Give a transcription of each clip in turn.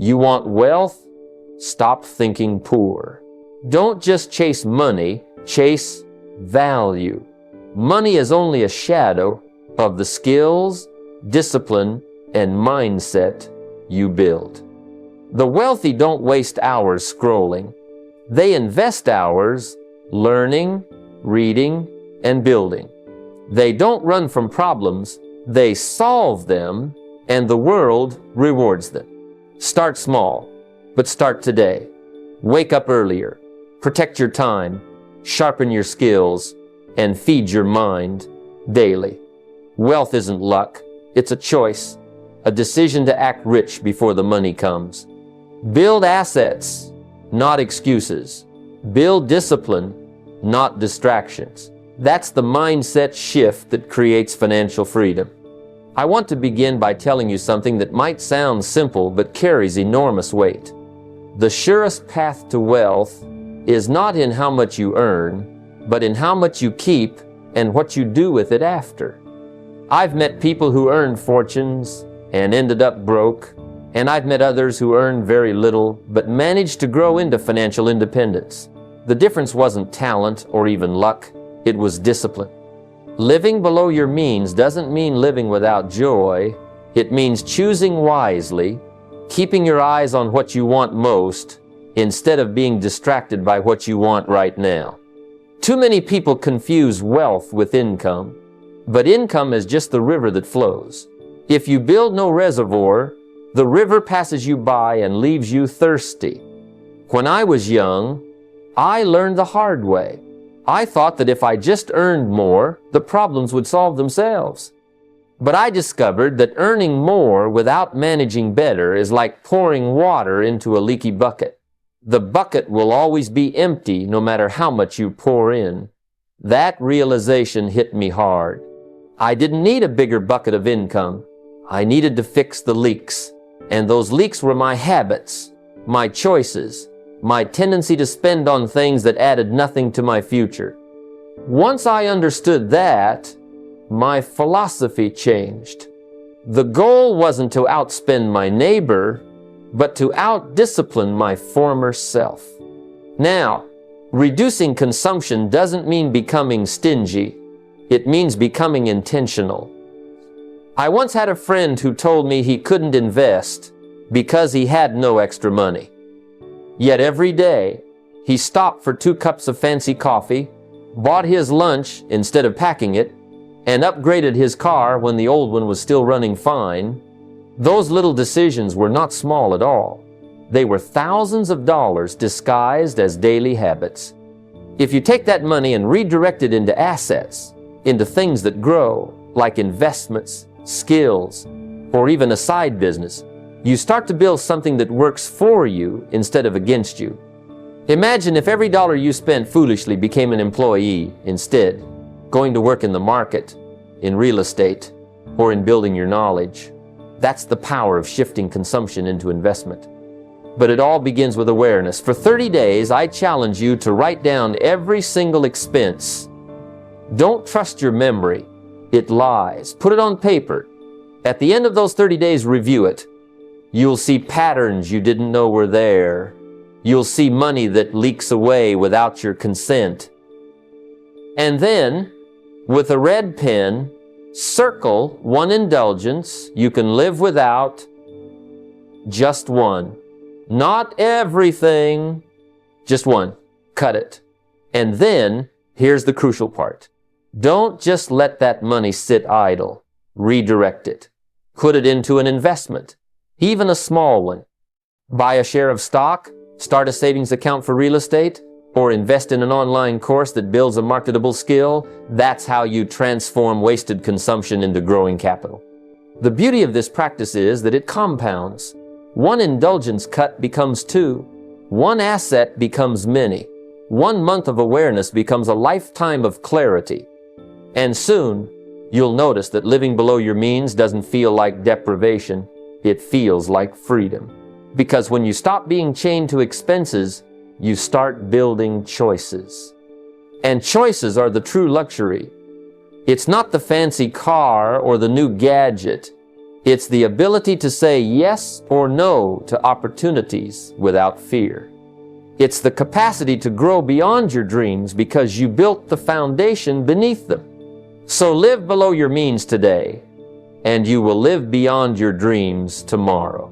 You want wealth? Stop thinking poor. Don't just chase money, chase value. Money is only a shadow of the skills, discipline, and mindset you build. The wealthy don't waste hours scrolling. They invest hours learning, reading, and building. They don't run from problems, they solve them, and the world rewards them. Start small, but start today. Wake up earlier, protect your time, sharpen your skills, and feed your mind daily. Wealth isn't luck, it's a choice, a decision to act rich before the money comes. Build assets, not excuses. Build discipline, not distractions. That's the mindset shift that creates financial freedom. I want to begin by telling you something that might sound simple but carries enormous weight. The surest path to wealth is not in how much you earn, but in how much you keep and what you do with it after. I've met people who earned fortunes and ended up broke, and I've met others who earned very little but managed to grow into financial independence. The difference wasn't talent or even luck, it was discipline. Living below your means doesn't mean living without joy. It means choosing wisely, keeping your eyes on what you want most, instead of being distracted by what you want right now. Too many people confuse wealth with income, but income is just the river that flows. If you build no reservoir, the river passes you by and leaves you thirsty. When I was young, I learned the hard way. I thought that if I just earned more, the problems would solve themselves. But I discovered that earning more without managing better is like pouring water into a leaky bucket. The bucket will always be empty no matter how much you pour in. That realization hit me hard. I didn't need a bigger bucket of income. I needed to fix the leaks. And those leaks were my habits, my choices, my tendency to spend on things that added nothing to my future. Once I understood that, my philosophy changed. The goal wasn't to outspend my neighbor, but to outdiscipline my former self. Now, reducing consumption doesn't mean becoming stingy. It means becoming intentional. I once had a friend who told me he couldn't invest because he had no extra money. Yet every day, he stopped for 2 cups of fancy coffee, bought his lunch instead of packing it, and upgraded his car when the old one was still running fine. Those little decisions were not small at all. They were thousands of dollars disguised as daily habits. If you take that money and redirect it into assets, into things that grow, like investments, skills, or even a side business, you start to build something that works for you instead of against you. Imagine if every dollar you spent foolishly became an employee instead, going to work in the market, in real estate, or in building your knowledge. That's the power of shifting consumption into investment. But it all begins with awareness. For 30 days, I challenge you to write down every single expense. Don't trust your memory. It lies. Put it on paper. At the end of those 30 days, review it. You'll see patterns you didn't know were there. You'll see money that leaks away without your consent. And then, with a red pen, circle one indulgence you can live without, just one. Not everything, just one. Cut it. And then, here's the crucial part. Don't just let that money sit idle. Redirect it. Put it into an investment, even a small one. Buy a share of stock, start a savings account for real estate, or invest in an online course that builds a marketable skill. That's how you transform wasted consumption into growing capital. The beauty of this practice is that it compounds. One indulgence cut becomes 2. One asset becomes many. 1 month of awareness becomes a lifetime of clarity. And soon, you'll notice that living below your means doesn't feel like deprivation. It feels like freedom. Because when you stop being chained to expenses, you start building choices. And choices are the true luxury. It's not the fancy car or the new gadget. It's the ability to say yes or no to opportunities without fear. It's the capacity to grow beyond your dreams because you built the foundation beneath them. So live below your means today, and you will live beyond your dreams tomorrow.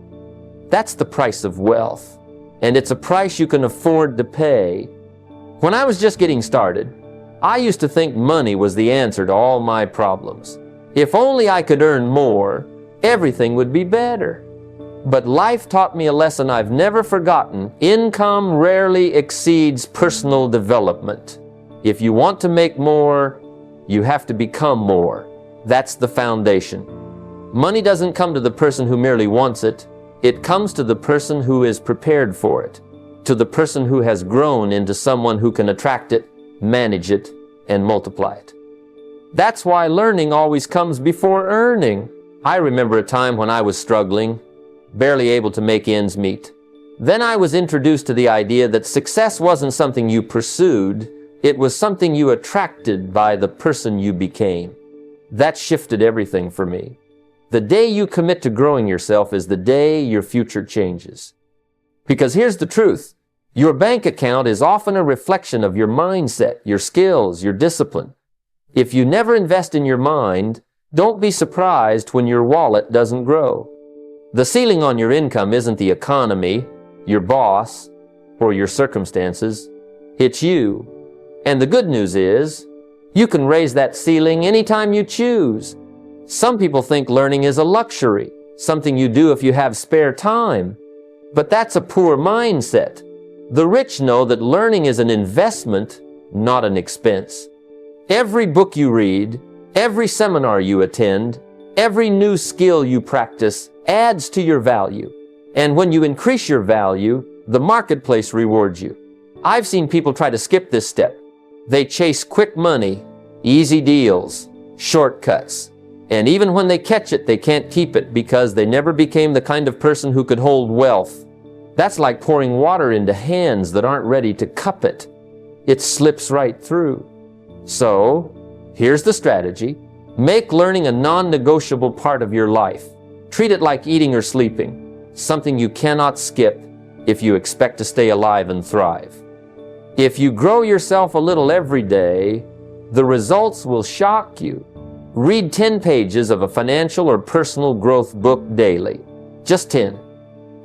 That's the price of wealth, and it's a price you can afford to pay. When I was just getting started, I used to think money was the answer to all my problems. If only I could earn more, everything would be better. But life taught me a lesson I've never forgotten. Income rarely exceeds personal development. If you want to make more, you have to become more. That's the foundation. Money doesn't come to the person who merely wants it. It comes to the person who is prepared for it, to the person who has grown into someone who can attract it, manage it, and multiply it. That's why learning always comes before earning. I remember a time when I was struggling, barely able to make ends meet. Then I was introduced to the idea that success wasn't something you pursued, it was something you attracted by the person you became. That shifted everything for me. The day you commit to growing yourself is the day your future changes. Because here's the truth. Your bank account is often a reflection of your mindset, your skills, your discipline. If you never invest in your mind, don't be surprised when your wallet doesn't grow. The ceiling on your income isn't the economy, your boss, or your circumstances. It's you. And the good news is, you can raise that ceiling anytime you choose. Some people think learning is a luxury, something you do if you have spare time. But that's a poor mindset. The rich know that learning is an investment, not an expense. Every book you read, every seminar you attend, every new skill you practice adds to your value. And when you increase your value, the marketplace rewards you. I've seen people try to skip this step. They chase quick money, easy deals, shortcuts. And even when they catch it, they can't keep it because they never became the kind of person who could hold wealth. That's like pouring water into hands that aren't ready to cup it. It slips right through. So, here's the strategy. Make learning a non-negotiable part of your life. Treat it like eating or sleeping, something you cannot skip if you expect to stay alive and thrive. If you grow yourself a little every day, the results will shock you. Read 10 pages of a financial or personal growth book daily. Just 10.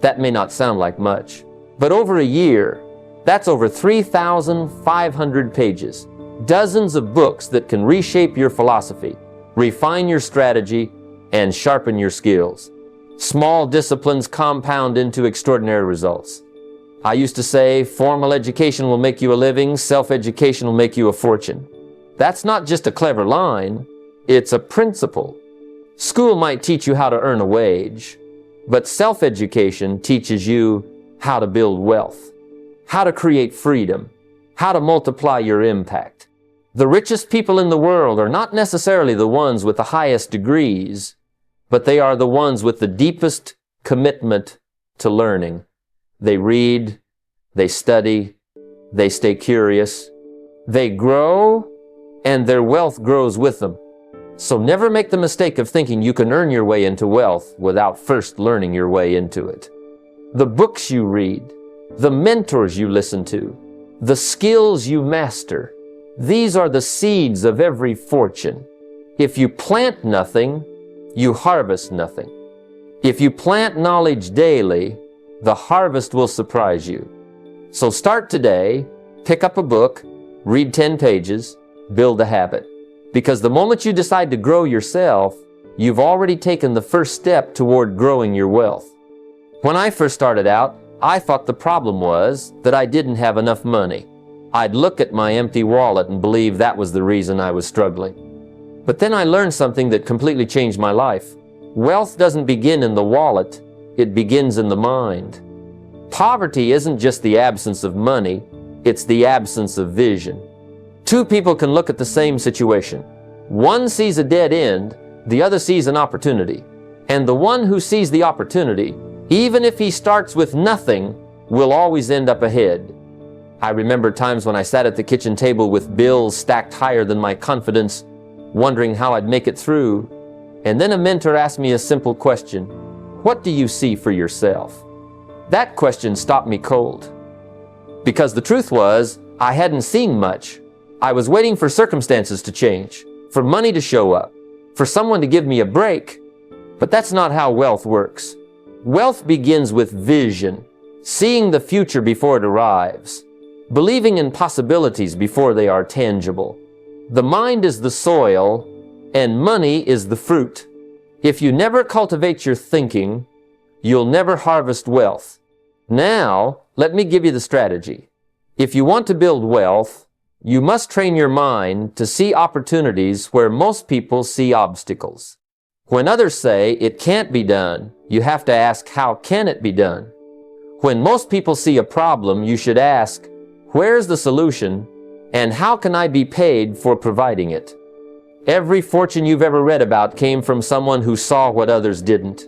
That may not sound like much, but over a year, that's over 3,500 pages. Dozens of books that can reshape your philosophy, refine your strategy, and sharpen your skills. Small disciplines compound into extraordinary results. I used to say, formal education will make you a living, self-education will make you a fortune. That's not just a clever line, it's a principle. School might teach you how to earn a wage, but self-education teaches you how to build wealth, how to create freedom, how to multiply your impact. The richest people in the world are not necessarily the ones with the highest degrees, but they are the ones with the deepest commitment to learning. They read, they study, they stay curious, they grow, and their wealth grows with them. So never make the mistake of thinking you can earn your way into wealth without first learning your way into it. The books you read, the mentors you listen to, the skills you master, these are the seeds of every fortune. If you plant nothing, you harvest nothing. If you plant knowledge daily, the harvest will surprise you. So start today, pick up a book, read 10 pages, build a habit. Because the moment you decide to grow yourself, you've already taken the first step toward growing your wealth. When I first started out, I thought the problem was that I didn't have enough money. I'd look at my empty wallet and believe that was the reason I was struggling. But then I learned something that completely changed my life. Wealth doesn't begin in the wallet, it begins in the mind. Poverty isn't just the absence of money, it's the absence of vision. Two people can look at the same situation. One sees a dead end, the other sees an opportunity. And the one who sees the opportunity, even if he starts with nothing, will always end up ahead. I remember times when I sat at the kitchen table with bills stacked higher than my confidence, wondering how I'd make it through. And then a mentor asked me a simple question: what do you see for yourself? That question stopped me cold. Because the truth was, I hadn't seen much. I was waiting for circumstances to change, for money to show up, for someone to give me a break. But that's not how wealth works. Wealth begins with vision, seeing the future before it arrives, believing in possibilities before they are tangible. The mind is the soil, and money is the fruit. If you never cultivate your thinking, you'll never harvest wealth. Now, let me give you the strategy. If you want to build wealth, you must train your mind to see opportunities where most people see obstacles. When others say it can't be done, you have to ask, how can it be done? When most people see a problem, you should ask, where's the solution, and how can I be paid for providing it? Every fortune you've ever read about came from someone who saw what others didn't.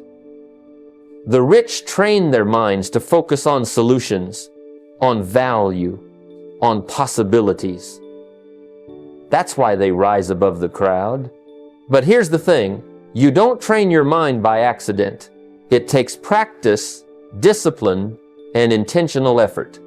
The rich train their minds to focus on solutions, on value, on possibilities. That's why they rise above the crowd. But here's the thing, you don't train your mind by accident. It takes practice, discipline, and intentional effort.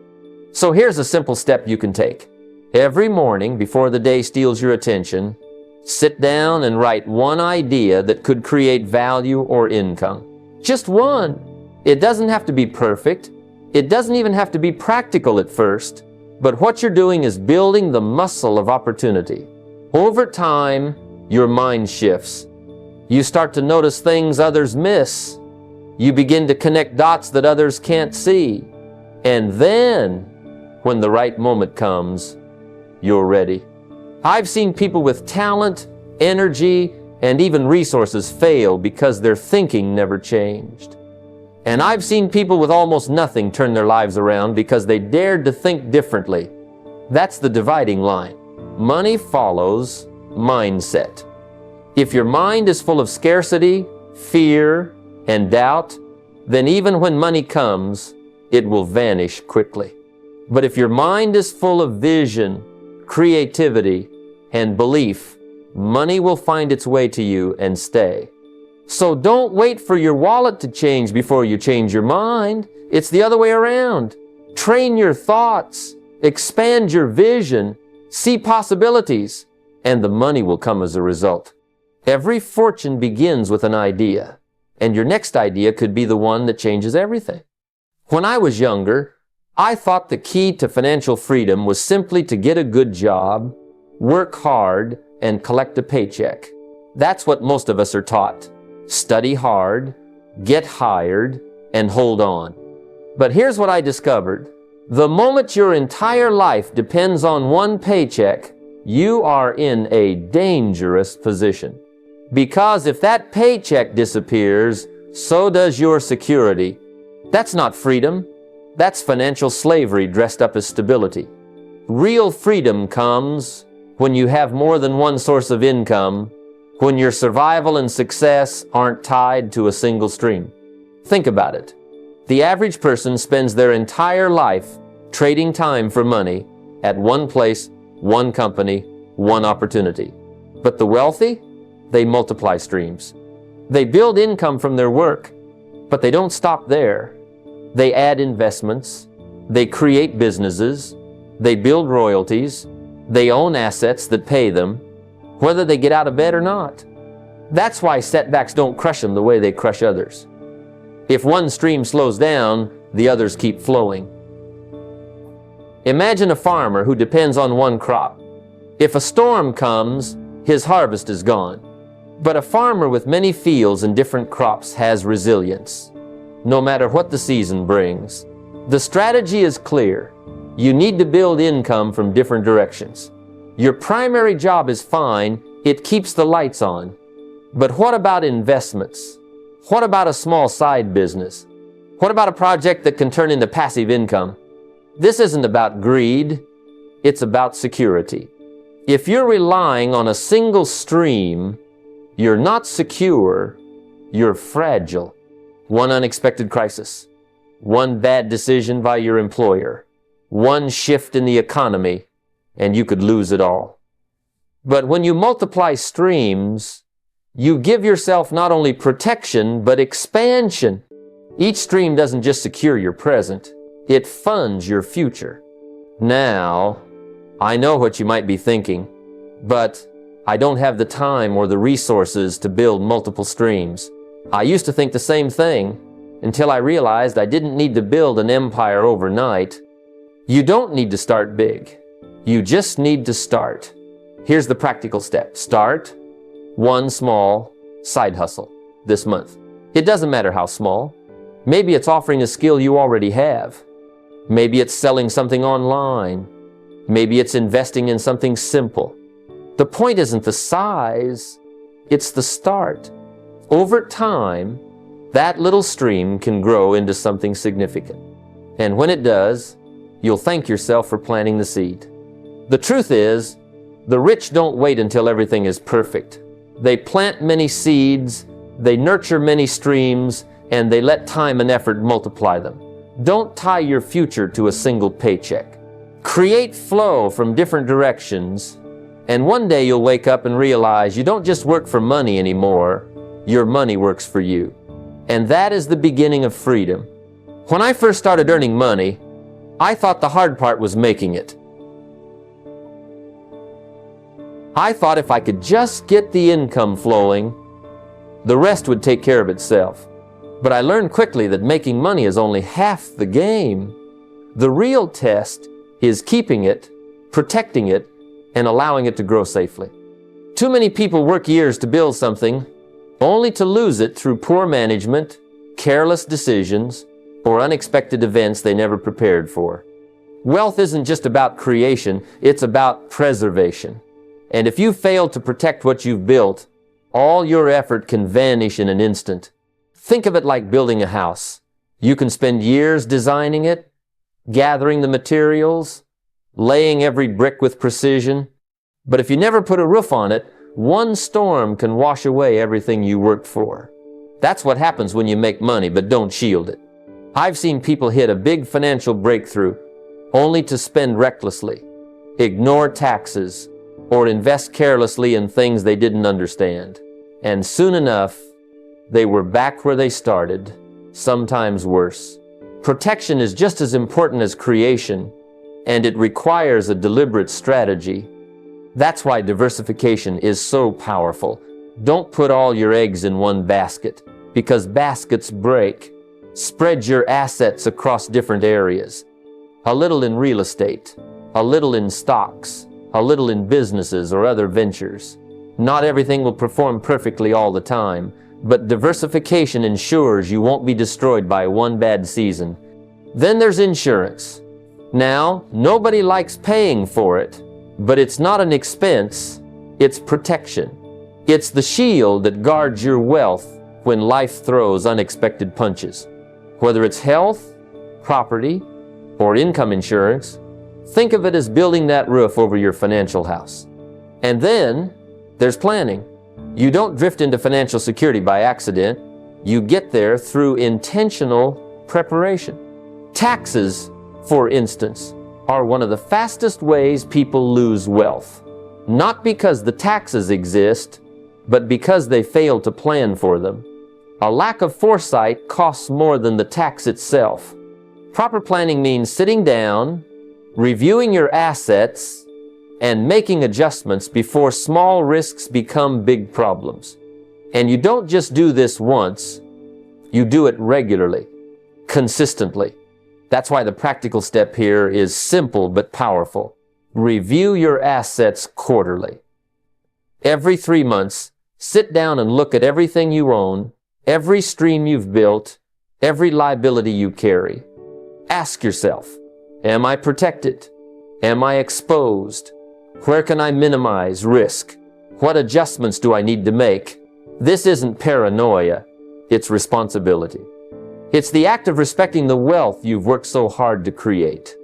So here's a simple step you can take. Every morning before the day steals your attention, sit down and write one idea that could create value or income. Just one. It doesn't have to be perfect. It doesn't even have to be practical at first. But what you're doing is building the muscle of opportunity. Over time, your mind shifts. You start to notice things others miss. You begin to connect dots that others can't see. And then, when the right moment comes, you're ready. I've seen people with talent, energy, and even resources fail because their thinking never changed. And I've seen people with almost nothing turn their lives around because they dared to think differently. That's the dividing line. Money follows mindset. If your mind is full of scarcity, fear, and doubt, then even when money comes, it will vanish quickly. But if your mind is full of vision, creativity, and belief, money will find its way to you and stay. So don't wait for your wallet to change before you change your mind. It's the other way around. Train your thoughts, expand your vision, see possibilities, and the money will come as a result. Every fortune begins with an idea, and your next idea could be the one that changes everything. When I was younger, I thought the key to financial freedom was simply to get a good job, work hard, and collect a paycheck. That's what most of us are taught. Study hard, get hired, and hold on. But here's what I discovered. The moment your entire life depends on one paycheck, you are in a dangerous position. Because if that paycheck disappears, so does your security. That's not freedom. That's financial slavery dressed up as stability. Real freedom comes when you have more than one source of income, when your survival and success aren't tied to a single stream. Think about it. The average person spends their entire life trading time for money at one place, one company, one opportunity. But the wealthy, they multiply streams. They build income from their work, but they don't stop there. They add investments, they create businesses, they build royalties, they own assets that pay them, whether they get out of bed or not. That's why setbacks don't crush them the way they crush others. If one stream slows down, the others keep flowing. Imagine a farmer who depends on one crop. If a storm comes, his harvest is gone. But a farmer with many fields and different crops has resilience, no matter what the season brings. The strategy is clear. You need to build income from different directions. Your primary job is fine. It keeps the lights on. But what about investments? What about a small side business? What about a project that can turn into passive income? This isn't about greed. It's about security. If you're relying on a single stream, you're not secure, you're fragile. One unexpected crisis, one bad decision by your employer, one shift in the economy, and you could lose it all. But when you multiply streams, You give yourself not only protection, but expansion. Each stream doesn't just secure your present, it funds your future. Now, I know what you might be thinking, but I don't have the time or the resources to build multiple streams. I used to think the same thing until I realized I didn't need to build an empire overnight. You don't need to start big. You just need to start. Here's the practical step. Start one small side hustle this month. It doesn't matter how small. Maybe it's offering a skill you already have. Maybe it's selling something online. Maybe it's investing in something simple. The point isn't the size, it's the start. Over time, that little stream can grow into something significant. And when it does, you'll thank yourself for planting the seed. The truth is, the rich don't wait until everything is perfect. They plant many seeds, they nurture many streams, and they let time and effort multiply them. Don't tie your future to a single paycheck. Create flow from different directions, and one day you'll wake up and realize you don't just work for money anymore, your money works for you. And that is the beginning of freedom. When I first started earning money, I thought the hard part was making it. I thought if I could just get the income flowing, the rest would take care of itself. But I learned quickly that making money is only half the game. The real test is keeping it, protecting it, and allowing it to grow safely. Too many people work years to build something, only to lose it through poor management, careless decisions, or unexpected events they never prepared for. Wealth isn't just about creation, it's about preservation. And if you fail to protect what you've built, all your effort can vanish in an instant. Think of it like building a house. You can spend years designing it, gathering the materials, laying every brick with precision. But if you never put a roof on it, one storm can wash away everything you worked for. That's what happens when you make money, but don't shield it. I've seen people hit a big financial breakthrough only to spend recklessly, ignore taxes, or invest carelessly in things they didn't understand. And soon enough, they were back where they started, sometimes worse. Protection is just as important as creation, and it requires a deliberate strategy. That's why diversification is so powerful. Don't put all your eggs in one basket, because baskets break. Spread your assets across different areas. A little in real estate, a little in stocks, a little in businesses or other ventures. Not everything will perform perfectly all the time, but diversification ensures you won't be destroyed by one bad season. Then there's insurance. Now, nobody likes paying for it, but it's not an expense, it's protection. It's the shield that guards your wealth when life throws unexpected punches. Whether it's health, property, or income insurance, think of it as building that roof over your financial house. And then there's planning. You don't drift into financial security by accident. You get there through intentional preparation. Taxes, for instance, are one of the fastest ways people lose wealth. Not because the taxes exist, but because they fail to plan for them. A lack of foresight costs more than the tax itself. Proper planning means sitting down, reviewing your assets, and making adjustments before small risks become big problems. And you don't just do this once, you do it regularly, consistently. That's why the practical step here is simple but powerful. Review your assets quarterly. Every 3 months, sit down and look at everything you own, every stream you've built, every liability you carry. Ask yourself, am I protected? Am I exposed? Where can I minimize risk? What adjustments do I need to make? This isn't paranoia, it's responsibility. It's the act of respecting the wealth you've worked so hard to create.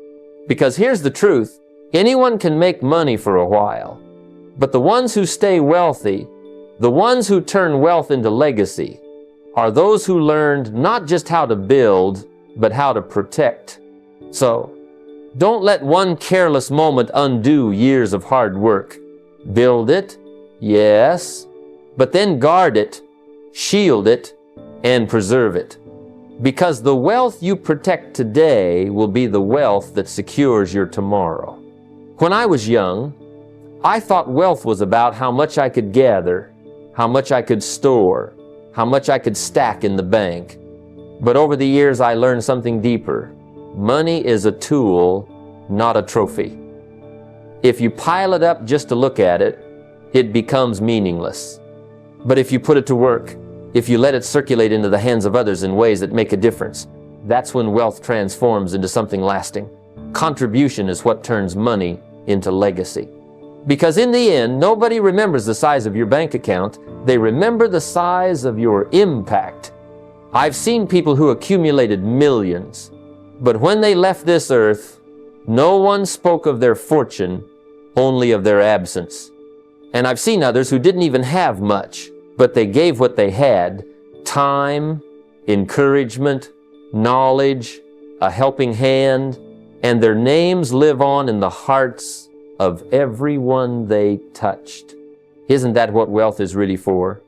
Because here's the truth, anyone can make money for a while, but the ones who stay wealthy, the ones who turn wealth into legacy, are those who learned not just how to build, but how to protect. So, don't let one careless moment undo years of hard work. Build it, yes, but then guard it, shield it, and preserve it. Because the wealth you protect today will be the wealth that secures your tomorrow. When I was young, I thought wealth was about how much I could gather, how much I could store, how much I could stack in the bank. But over the years, I learned something deeper. Money is a tool, not a trophy. If you pile it up just to look at it, it becomes meaningless. But if you put it to work, if you let it circulate into the hands of others in ways that make a difference, that's when wealth transforms into something lasting. Contribution is what turns money into legacy. Because in the end, nobody remembers the size of your bank account. They remember the size of your impact. I've seen people who accumulated millions, but when they left this earth, no one spoke of their fortune, only of their absence. And I've seen others who didn't even have much, but they gave what they had: time, encouragement, knowledge, a helping hand, and their names live on in the hearts of everyone they touched. Isn't that what wealth is really for?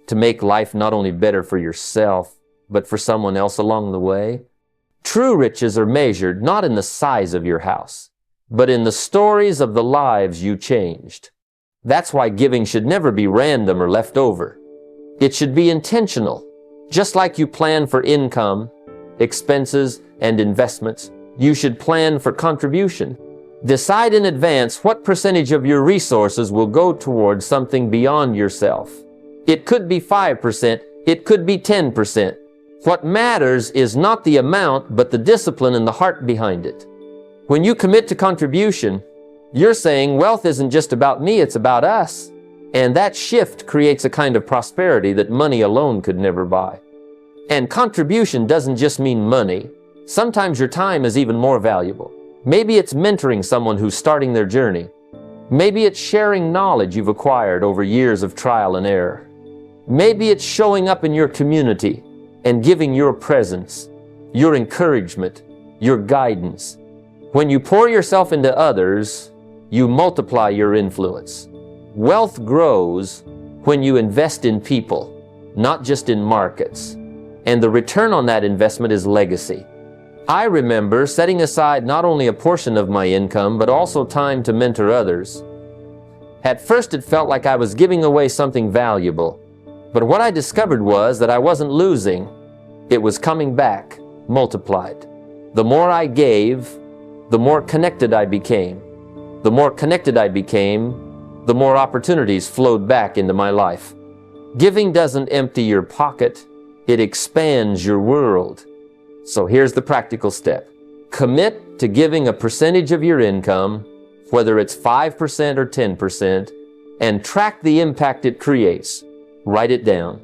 To make life not only better for yourself, but for someone else along the way? True riches are measured not in the size of your house, but in the stories of the lives you changed. That's why giving should never be random or left over. It should be intentional. Just like you plan for income, expenses, and investments, you should plan for contribution. Decide in advance what percentage of your resources will go towards something beyond yourself. It could be 5%, it could be 10%. What matters is not the amount, but the discipline and the heart behind it. When you commit to contribution, you're saying wealth isn't just about me, it's about us. And that shift creates a kind of prosperity that money alone could never buy. And contribution doesn't just mean money. Sometimes your time is even more valuable. Maybe it's mentoring someone who's starting their journey. Maybe it's sharing knowledge you've acquired over years of trial and error. Maybe it's showing up in your community and giving your presence, your encouragement, your guidance. When you pour yourself into others, you multiply your influence. Wealth grows when you invest in people, not just in markets. And the return on that investment is legacy. I remember setting aside not only a portion of my income, but also time to mentor others. At first, it felt like I was giving away something valuable. But what I discovered was that I wasn't losing. It was coming back, multiplied. The more I gave, the more connected I became. The more connected I became, the more opportunities flowed back into my life. Giving doesn't empty your pocket, it expands your world. So here's the practical step. Commit to giving a percentage of your income, whether it's 5% or 10%, and track the impact it creates. Write it down.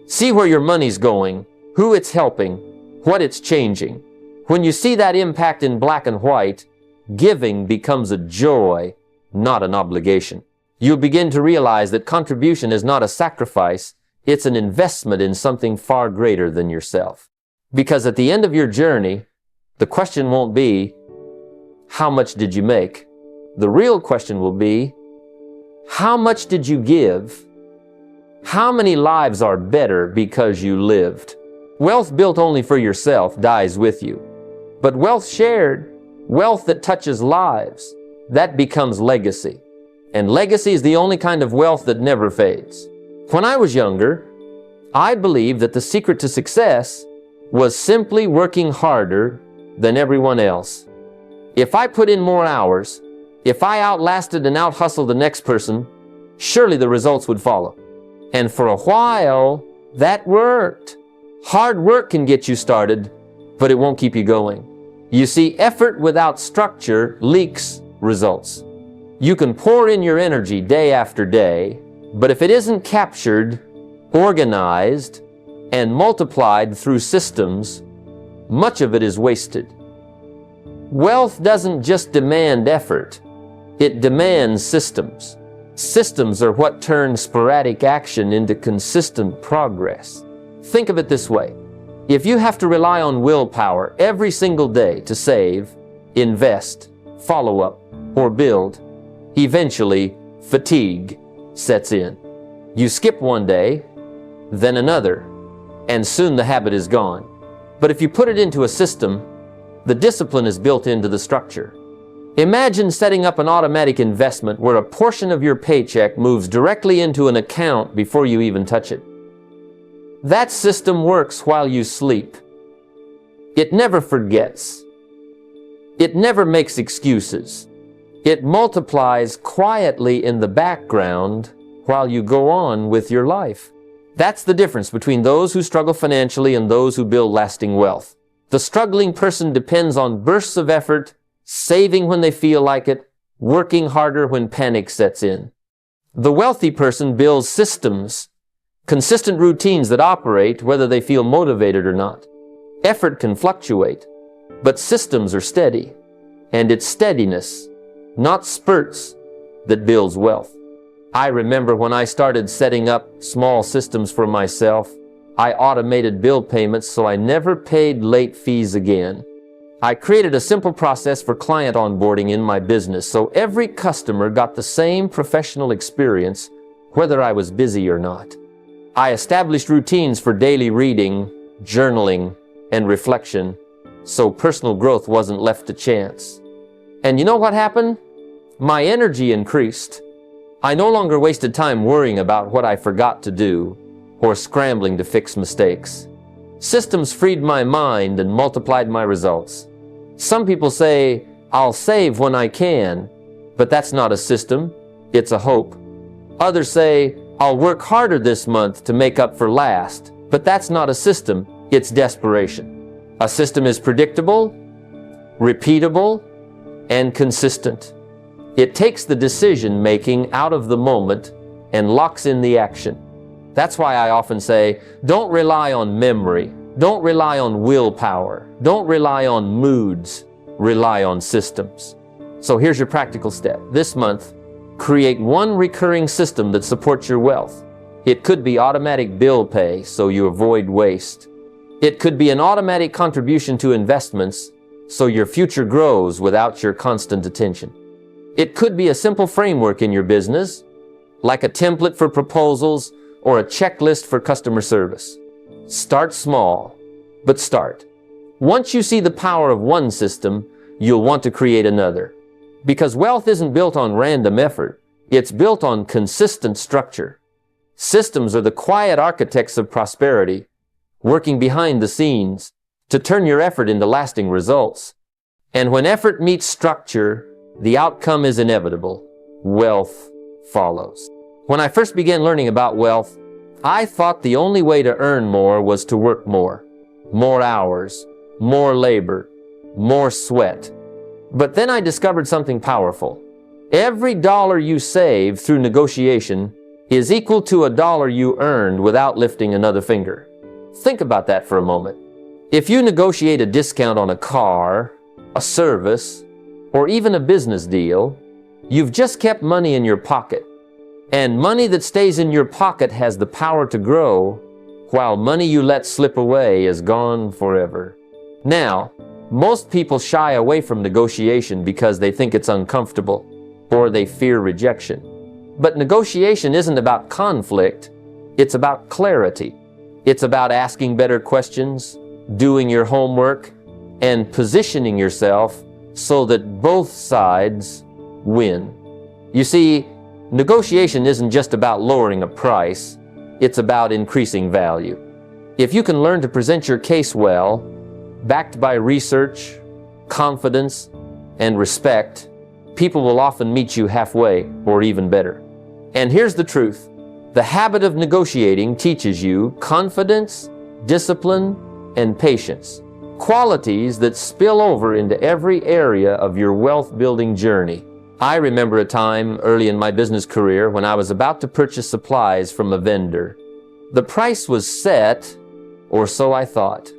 See where your money's going, who it's helping, what it's changing. When you see that impact in black and white, giving becomes a joy, not an obligation. You'll begin to realize that contribution is not a sacrifice, it's an investment in something far greater than yourself. Because at the end of your journey, the question won't be, how much did you make? The real question will be, how much did you give? How many lives are better because you lived? Wealth built only for yourself dies with you. But wealth shared, wealth that touches lives, that becomes legacy. And legacy is the only kind of wealth that never fades. When I was younger, I believed that the secret to success was simply working harder than everyone else. If I put in more hours, if I outlasted and out-hustled the next person, surely the results would follow. And for a while, that worked. Hard work can get you started, but it won't keep you going. You see, effort without structure leaks results. You can pour in your energy day after day, but if it isn't captured, organized, and multiplied through systems, much of it is wasted. Wealth doesn't just demand effort, it demands systems. Systems are what turn sporadic action into consistent progress. Think of it this way. If you have to rely on willpower every single day to save, invest, follow up, or build, eventually fatigue sets in. You skip one day, then another, and soon the habit is gone. But if you put it into a system, the discipline is built into the structure. Imagine setting up an automatic investment where a portion of your paycheck moves directly into an account before you even touch it. That system works while you sleep. It never forgets. It never makes excuses. It multiplies quietly in the background while you go on with your life. That's the difference between those who struggle financially and those who build lasting wealth. The struggling person depends on bursts of effort, saving when they feel like it, working harder when panic sets in. The wealthy person builds systems, consistent routines that operate whether they feel motivated or not. Effort can fluctuate, but systems are steady, and it's steadiness, not spurts, that builds wealth. I remember when I started setting up small systems for myself, I automated bill payments so I never paid late fees again. I created a simple process for client onboarding in my business so every customer got the same professional experience whether I was busy or not. I established routines for daily reading, journaling, and reflection so personal growth wasn't left to chance. And you know what happened? My energy increased. I no longer wasted time worrying about what I forgot to do or scrambling to fix mistakes. Systems freed my mind and multiplied my results. Some people say, I'll save when I can, but that's not a system, it's a hope. Others say, I'll work harder this month to make up for last, but that's not a system, it's desperation. A system is predictable, repeatable, and consistent. It takes the decision-making out of the moment and locks in the action. That's why I often say, don't rely on memory, don't rely on willpower, don't rely on moods, rely on systems. So here's your practical step. This month, create one recurring system that supports your wealth. It could be automatic bill pay so you avoid waste. It could be an automatic contribution to investments so your future grows without your constant attention. It could be a simple framework in your business, like a template for proposals or a checklist for customer service. Start small, but start. Once you see the power of one system, you'll want to create another. Because wealth isn't built on random effort, it's built on consistent structure. Systems are the quiet architects of prosperity, working behind the scenes to turn your effort into lasting results. And when effort meets structure, the outcome is inevitable. Wealth follows. When I first began learning about wealth, I thought the only way to earn more was to work more. More hours, more labor, more sweat. But then I discovered something powerful. Every dollar you save through negotiation is equal to a dollar you earned without lifting another finger. Think about that for a moment. If you negotiate a discount on a car, a service, or even a business deal, you've just kept money in your pocket. And money that stays in your pocket has the power to grow, while money you let slip away is gone forever. Now, most people shy away from negotiation because they think it's uncomfortable, or they fear rejection. But negotiation isn't about conflict, it's about clarity. It's about asking better questions, doing your homework, and positioning yourself so that both sides win. You see, negotiation isn't just about lowering a price, it's about increasing value. If you can learn to present your case well, backed by research, confidence, and respect, people will often meet you halfway or even better. And here's the truth. The habit of negotiating teaches you confidence, discipline, and patience. Qualities that spill over into every area of your wealth-building journey. I remember a time early in my business career when I was about to purchase supplies from a vendor. The price was set, or so I thought.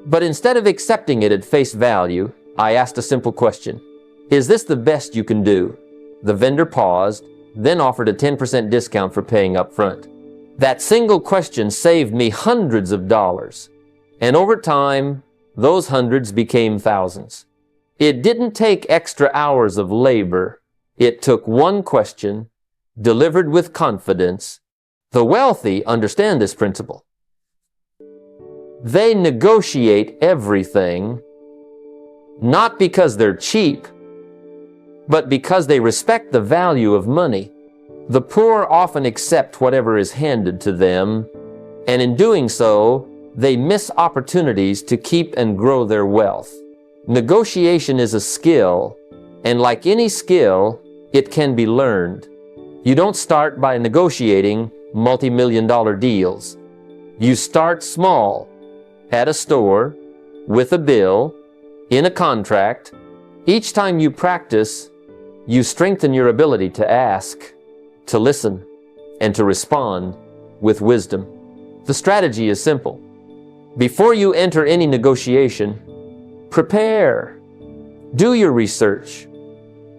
But instead of accepting it at face value, I asked a simple question. Is this the best you can do? The vendor paused, then offered a 10% discount for paying up front. That single question saved me hundreds of dollars. And over time, those hundreds became thousands. It didn't take extra hours of labor. It took one question, delivered with confidence, The wealthy understand this principle. They negotiate everything, not because they're cheap, but because they respect the value of money. The poor often accept whatever is handed to them, and in doing so, they miss opportunities to keep and grow their wealth. Negotiation is a skill, and like any skill, it can be learned. You don't start by negotiating multi-million-dollar deals. You start small, at a store, with a bill, in a contract. Each time you practice, you strengthen your ability to ask, to listen, and to respond with wisdom. The strategy is simple. Before you enter any negotiation, prepare. Do your research.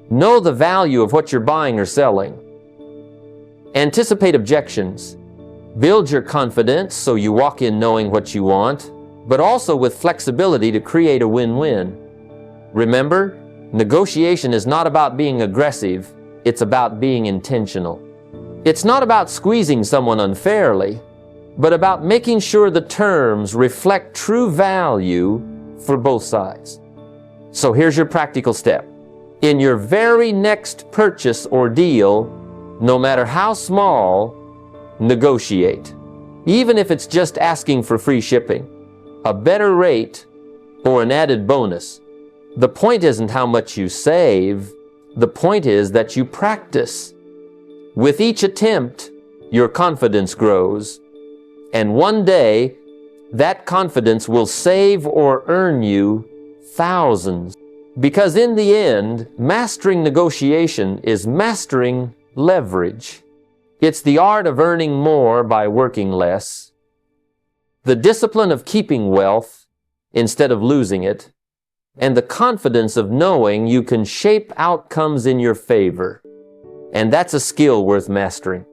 Know the value of what you're buying or selling. Anticipate objections. Build your confidence so you walk in knowing what you want, but also with flexibility to create a win-win. Remember, negotiation is not about being aggressive, it's about being intentional. It's not about squeezing someone unfairly, but about making sure the terms reflect true value for both sides. So here's your practical step. In your very next purchase or deal, no matter how small, negotiate. Even if it's just asking for free shipping, a better rate, or an added bonus. The point isn't how much you save, the point is that you practice. With each attempt, your confidence grows, and one day, that confidence will save or earn you thousands. Because in the end, mastering negotiation is mastering leverage. It's the art of earning more by working less, the discipline of keeping wealth instead of losing it, and the confidence of knowing you can shape outcomes in your favor. And that's a skill worth mastering.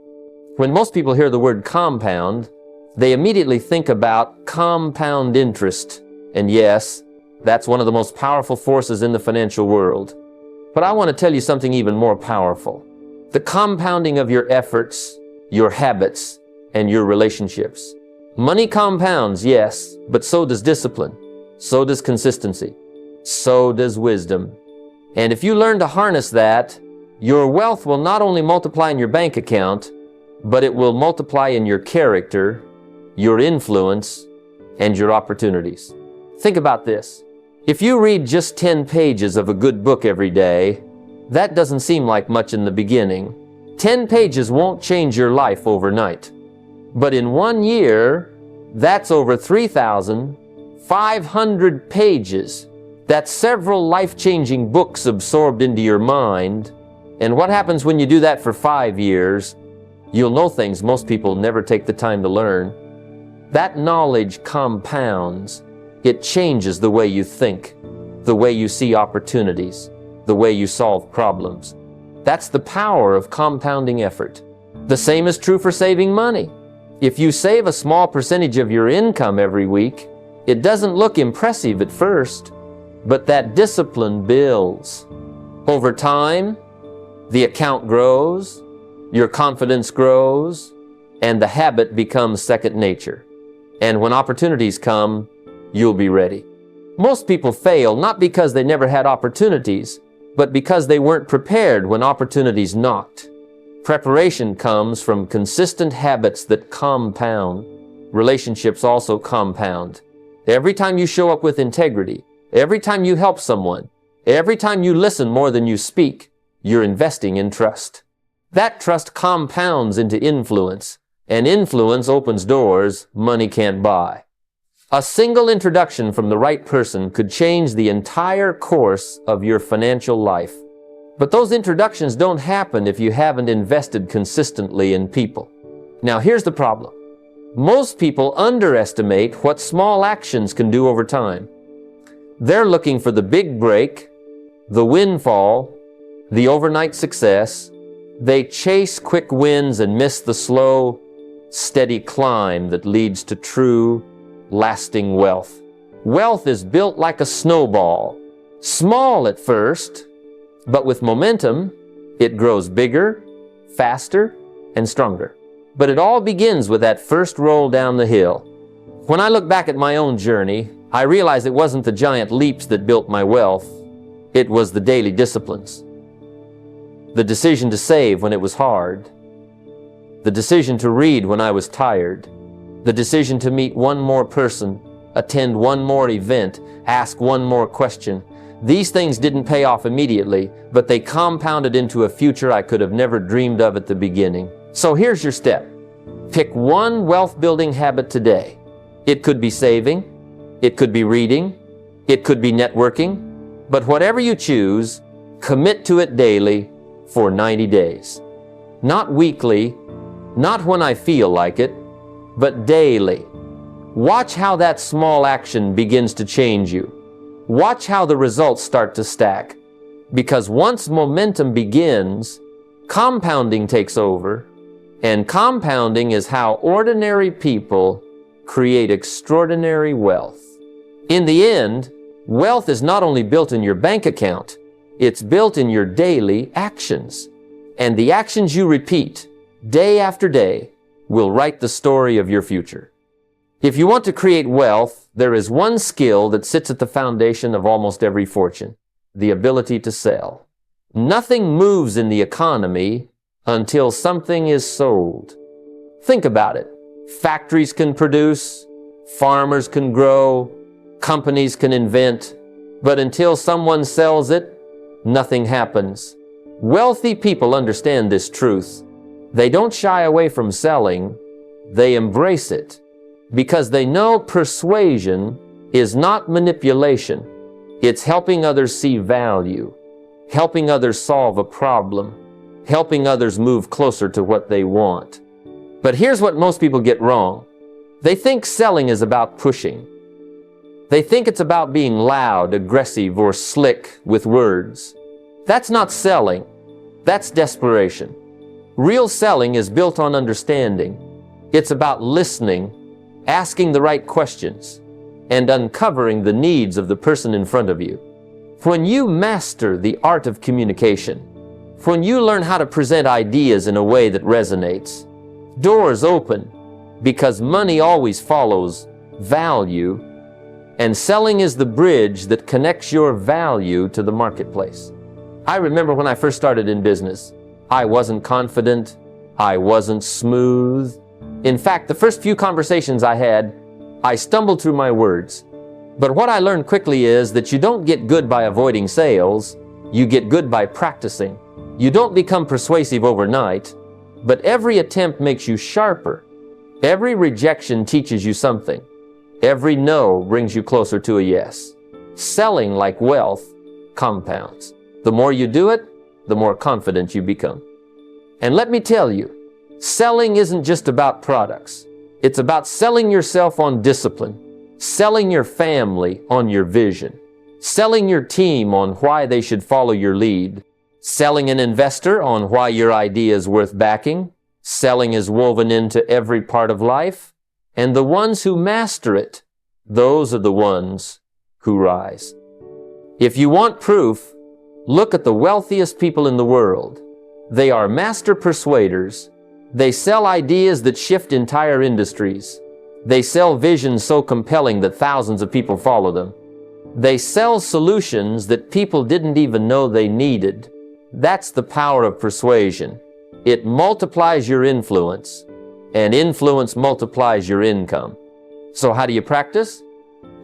When most people hear the word compound, they immediately think about compound interest. And yes, that's one of the most powerful forces in the financial world. But I want to tell you something even more powerful. The compounding of your efforts, your habits, and your relationships. Money compounds, yes, but so does discipline. So does consistency. So does wisdom. And if you learn to harness that, your wealth will not only multiply in your bank account, but it will multiply in your character, your influence, and your opportunities. Think about this. If you read just 10 pages of a good book every day, that doesn't seem like much in the beginning. 10 pages won't change your life overnight. But in 1 year, that's over 3,500 pages. That's several life-changing books absorbed into your mind. And what happens when you do that for 5 years? You'll know things most people never take the time to learn. That knowledge compounds. It changes the way you think, the way you see opportunities, the way you solve problems. That's the power of compounding effort. The same is true for saving money. If you save a small percentage of your income every week, it doesn't look impressive at first, but that discipline builds. Over time, the account grows, your confidence grows, and the habit becomes second nature. And when opportunities come, you'll be ready. Most people fail not because they never had opportunities, but because they weren't prepared when opportunities knocked. Preparation comes from consistent habits that compound. Relationships also compound. Every time you show up with integrity, every time you help someone, every time you listen more than you speak, you're investing in trust. That trust compounds into influence, and influence opens doors money can't buy. A single introduction from the right person could change the entire course of your financial life. But those introductions don't happen if you haven't invested consistently in people. Now here's the problem. Most people underestimate what small actions can do over time. They're looking for the big break, the windfall, the overnight success. They chase quick wins and miss the slow, steady climb that leads to true, lasting wealth. Wealth is built like a snowball, small at first, but with momentum, it grows bigger, faster, and stronger. But it all begins with that first roll down the hill. When I look back at my own journey, I realize it wasn't the giant leaps that built my wealth. It was the daily disciplines. The decision to save when it was hard. The decision to read when I was tired. The decision to meet one more person, attend one more event, ask one more question. These things didn't pay off immediately, but they compounded into a future I could have never dreamed of at the beginning. So here's your step. Pick one wealth-building habit today. It could be saving, it could be reading, it could be networking, but whatever you choose, commit to it daily for 90 days. Not weekly, not when I feel like it, but daily. Watch how that small action begins to change you. Watch how the results start to stack. Because once momentum begins, compounding takes over, and compounding is how ordinary people create extraordinary wealth. In the end, wealth is not only built in your bank account, it's built in your daily actions. And the actions you repeat day after day will write the story of your future. If you want to create wealth, there is one skill that sits at the foundation of almost every fortune: the ability to sell. Nothing moves in the economy until something is sold. Think about it. Factories can produce, farmers can grow, companies can invent, but until someone sells it, nothing happens. Wealthy people understand this truth. They don't shy away from selling, they embrace it, because they know persuasion is not manipulation. It's helping others see value, helping others solve a problem, helping others move closer to what they want. But here's what most people get wrong. They think selling is about pushing. They think it's about being loud, aggressive, or slick with words. That's not selling. That's desperation. Real selling is built on understanding. It's about listening, asking the right questions, and uncovering the needs of the person in front of you. When you master the art of communication, when you learn how to present ideas in a way that resonates, doors open, because money always follows value, and selling is the bridge that connects your value to the marketplace. I remember when I first started in business, I wasn't confident, I wasn't smooth. In fact, the first few conversations I had, I stumbled through my words. But what I learned quickly is that you don't get good by avoiding sales, you get good by practicing. You don't become persuasive overnight, but every attempt makes you sharper. Every rejection teaches you something. Every no brings you closer to a yes. Selling, like wealth, compounds. The more you do it, the more confident you become. And let me tell you, selling isn't just about products. It's about selling yourself on discipline, selling your family on your vision, selling your team on why they should follow your lead, selling an investor on why your idea is worth backing. Selling is woven into every part of life, and the ones who master it, those are the ones who rise. If you want proof, look at the wealthiest people in the world. They are master persuaders. They sell ideas that shift entire industries. They sell visions so compelling that thousands of people follow them. They sell solutions that people didn't even know they needed. That's the power of persuasion. It multiplies your influence, and influence multiplies your income. So how do you practice?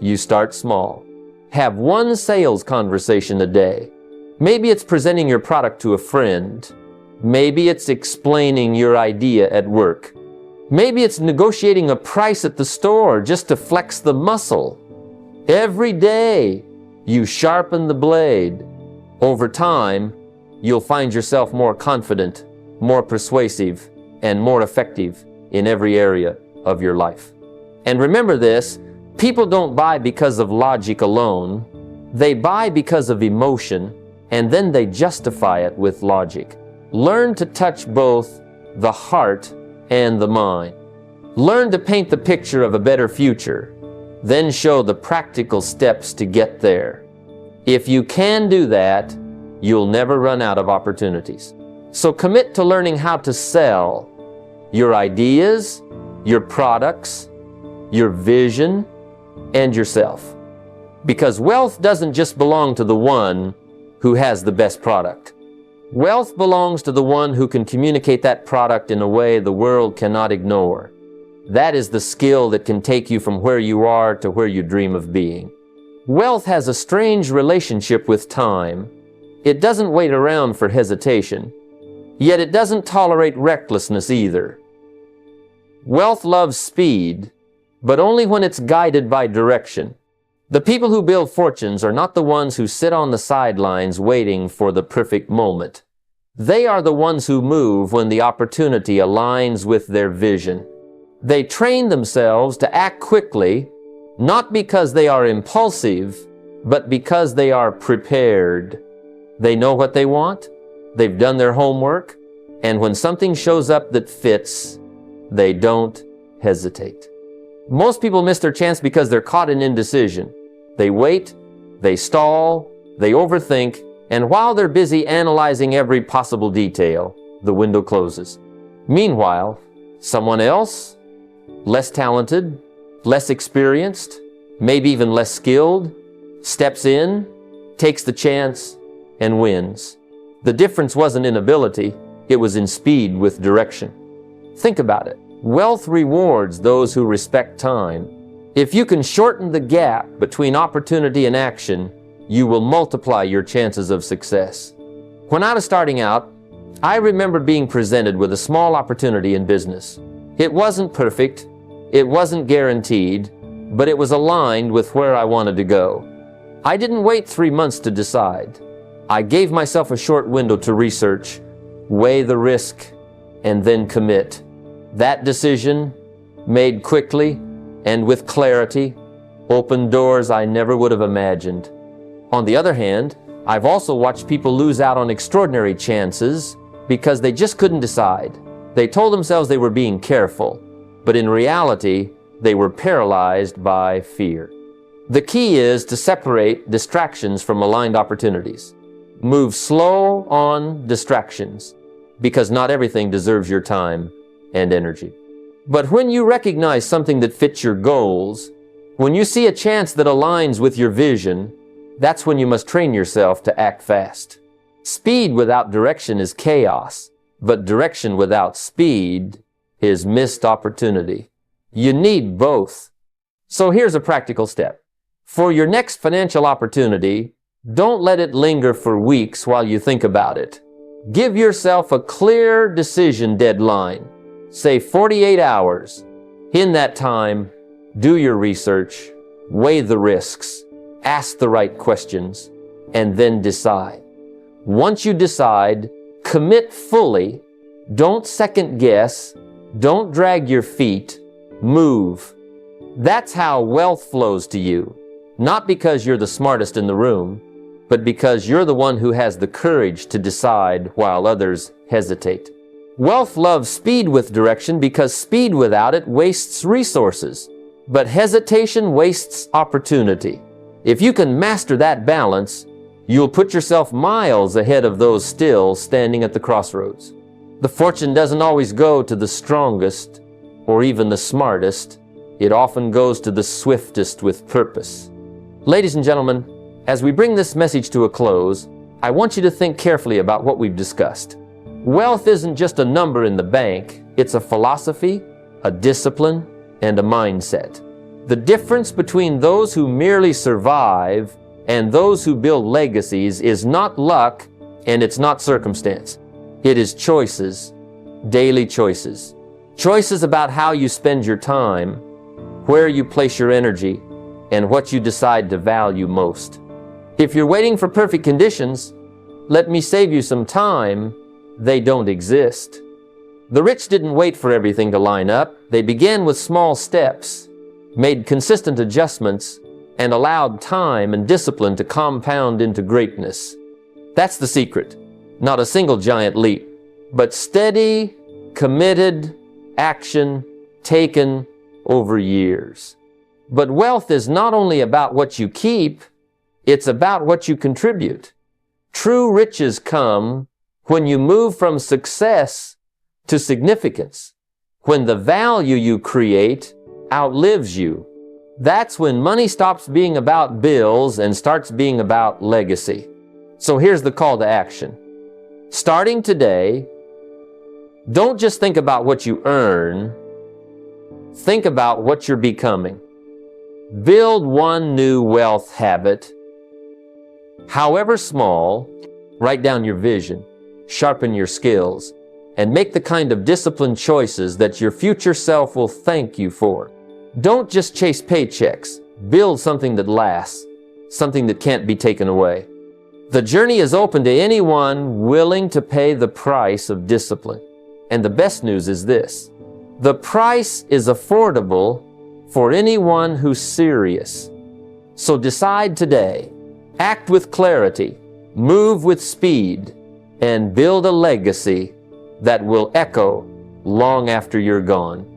You start small. Have one sales conversation a day. Maybe it's presenting your product to a friend. Maybe it's explaining your idea at work. Maybe it's negotiating a price at the store just to flex the muscle. Every day, you sharpen the blade. Over time, you'll find yourself more confident, more persuasive, and more effective in every area of your life. And remember this, people don't buy because of logic alone. They buy because of emotion, and then they justify it with logic. Learn to touch both the heart and the mind. Learn to paint the picture of a better future, then show the practical steps to get there. If you can do that, you'll never run out of opportunities. So commit to learning how to sell, your ideas, your products, your vision, and yourself. Because wealth doesn't just belong to the one who has the best product. Wealth belongs to the one who can communicate that product in a way the world cannot ignore. That is the skill that can take you from where you are to where you dream of being. Wealth has a strange relationship with time. It doesn't wait around for hesitation, yet it doesn't tolerate recklessness either. Wealth loves speed, but only when it's guided by direction. The people who build fortunes are not the ones who sit on the sidelines waiting for the perfect moment. They are the ones who move when the opportunity aligns with their vision. They train themselves to act quickly, not because they are impulsive, but because they are prepared. They know what they want, they've done their homework, and when something shows up that fits, they don't hesitate. Most people miss their chance because they're caught in indecision. They wait, they stall, they overthink, and while they're busy analyzing every possible detail, the window closes. Meanwhile, someone else, less talented, less experienced, maybe even less skilled, steps in, takes the chance, and wins. The difference wasn't in ability, it was in speed with direction. Think about it. Wealth rewards those who respect time. If you can shorten the gap between opportunity and action, you will multiply your chances of success. When I was starting out, I remember being presented with a small opportunity in business. It wasn't perfect, it wasn't guaranteed, but it was aligned with where I wanted to go. I didn't wait 3 months to decide. I gave myself a short window to research, weigh the risk, and then commit. That decision, made quickly and with clarity, opened doors I never would have imagined. On the other hand, I've also watched people lose out on extraordinary chances because they just couldn't decide. They told themselves they were being careful, but in reality, they were paralyzed by fear. The key is to separate distractions from aligned opportunities. Move slow on distractions, because not everything deserves your time and energy. But when you recognize something that fits your goals, when you see a chance that aligns with your vision, that's when you must train yourself to act fast. Speed without direction is chaos, but direction without speed is missed opportunity. You need both. So here's a practical step. For your next financial opportunity, don't let it linger for weeks while you think about it. Give yourself a clear decision deadline. Say 48 hours. In that time, do your research, weigh the risks, ask the right questions, and then decide. Once you decide, commit fully. Don't second guess. Don't drag your feet. Move. That's how wealth flows to you. Not because you're the smartest in the room, but because you're the one who has the courage to decide while others hesitate. Wealth loves speed with direction because speed without it wastes resources, but hesitation wastes opportunity. If you can master that balance, you'll put yourself miles ahead of those still standing at the crossroads. The fortune doesn't always go to the strongest or even the smartest. It often goes to the swiftest with purpose. Ladies and gentlemen, as we bring this message to a close, I want you to think carefully about what we've discussed. Wealth isn't just a number in the bank, it's a philosophy, a discipline, and a mindset. The difference between those who merely survive and those who build legacies is not luck and it's not circumstance. It is choices, daily choices. Choices about how you spend your time, where you place your energy, and what you decide to value most. If you're waiting for perfect conditions, let me save you some time. They don't exist. The rich didn't wait for everything to line up. They began with small steps, made consistent adjustments, and allowed time and discipline to compound into greatness. That's the secret. Not a single giant leap, but steady, committed action taken over years. But wealth is not only about what you keep, it's about what you contribute. True riches come when you move from success to significance. when the value you create outlives you. That's when money stops being about bills and starts being about legacy. So here's the call to action. Starting today, don't just think about what you earn, think about what you're becoming. Build one new wealth habit, however small. Write down your vision, sharpen your skills, and make the kind of disciplined choices that your future self will thank you for. Don't just chase paychecks. Build something that lasts, something that can't be taken away. The journey is open to anyone willing to pay the price of discipline. And the best news is this: the price is affordable for anyone who's serious. So decide today, act with clarity, move with speed, and build a legacy that will echo long after you're gone.